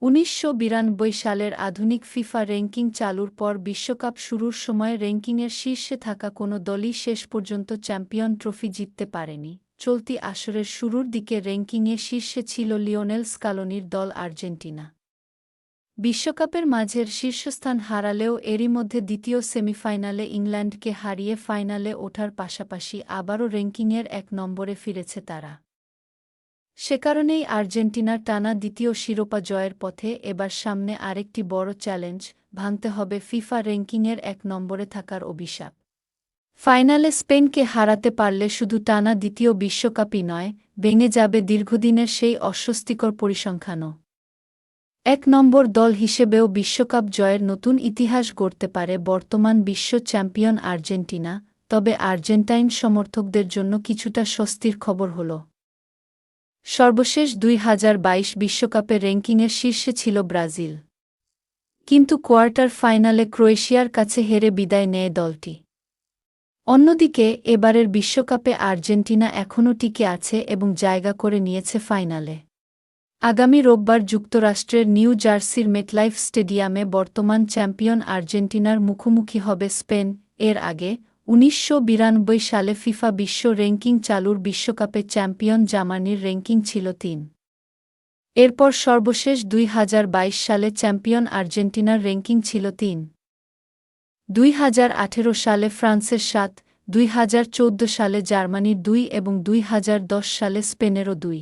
১৯৯২ সালের আধুনিক FIFA ranking চালুর পর বিশ্বকাপ শুরুর সময় র্যাঙ্কিংয়ের শীর্ষে থাকা কোনো দলই শেষ পর্যন্ত চ্যাম্পিয়ন ট্রফি জিততে পারেনি। চলতি আসরের শুরুর দিকে র্যাঙ্কিংয়ে শীর্ষে ছিল লিওনেল স্কালোনির দল আর্জেন্টিনা। বিশ্বকাপের মাঝের শীর্ষস্থান হারালেও এরই মধ্যে দ্বিতীয় সেমিফাইনালে ইংল্যান্ডকে হারিয়ে ফাইনালে ওঠার পাশাপাশি আবারও র্যাঙ্কিংয়ের ১ নম্বরে ফিরেছে তারা। সে কারণেই আর্জেন্টিনার টানা দ্বিতীয় শিরোপা জয়ের পথে এবার সামনে আরেকটি বড় চ্যালেঞ্জ, ভাঙতে হবে ফিফা র্যাঙ্কিংয়ের ১ নম্বরে থাকার অভিশাপ। ফাইনালে স্পেনকে হারাতে পারলে শুধু টানা দ্বিতীয় বিশ্বকাপই নয়, ভেঙে যাবে দীর্ঘদিনের সেই অস্বস্তিকর পরিসংখ্যানও। ১ নম্বর দল হিসেবেও বিশ্বকাপ জয়ের নতুন ইতিহাস গড়তে পারে বর্তমান বিশ্ব চ্যাম্পিয়ন আর্জেন্টিনা, তবে আর্জেন্টাইন সমর্থকদের জন্য কিছুটা স্বস্তির খবর হল। সর্বশেষ ২০২২ বিশ্বকাপে র্যাঙ্কিংয়ের শীর্ষে ছিল ব্রাজিল। কিন্তু কোয়ার্টার ফাইনালে ক্রোয়েশিয়ার কাছে হেরে বিদায় নেয় দলটি। অন্যদিকে এবারের বিশ্বকাপে আর্জেন্টিনা এখনও টিকে আছে এবং জায়গা করে নিয়েছে ফাইনালে। আগামী রোববার যুক্তরাষ্ট্রের নিউ জার্সির মেটলাইফ স্টেডিয়ামে বর্তমান চ্যাম্পিয়ন আর্জেন্টিনার মুখোমুখি হবে স্পেন। এর আগে ১৯৯২ সালে ফিফা বিশ্ব র্যাঙ্কিং চালুর বিশ্বকাপে চ্যাম্পিয়ন জার্মানির র্যাঙ্কিং ছিল ৩। এরপর সর্বশেষ ২০২২ সালে চ্যাম্পিয়ন আর্জেন্টিনার র্যাঙ্কিং ছিল ৩। ২০১৮ সালে ফ্রান্সের ৭, ২০১৪ সালে জার্মানির ২ এবং ২০১০ সালে স্পেনেরও ২।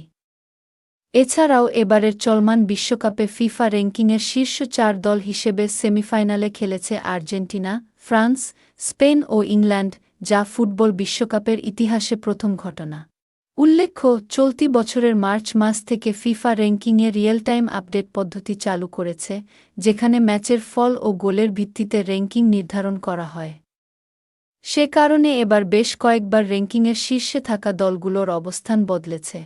এছাড়াও এবারের চলমান বিশ্বকাপে ফিফা র্যাঙ্কিংয়ের শীর্ষ ৪ দল হিসেবে সেমিফাইনালে খেলেছে আর্জেন্টিনা, ফ্রান্স, স্পেন ও ইংল্যান্ড, যা ফুটবল বিশ্বকাপের ইতিহাসে প্রথম ঘটনা। উল্লেখ্য, চলতি বছরের মার্চ মাস থেকে ফিফা র্যাঙ্কিংয়ে রিয়েল টাইম আপডেট পদ্ধতি চালু করেছে, যেখানে ম্যাচের ফল ও গোলের ভিত্তিতে র্যাঙ্কিং নির্ধারণ করা হয়। সে কারণে এবার বেশ কয়েকবার র্যাঙ্কিংয়ের শীর্ষে থাকা দলগুলোর অবস্থান বদলেছে।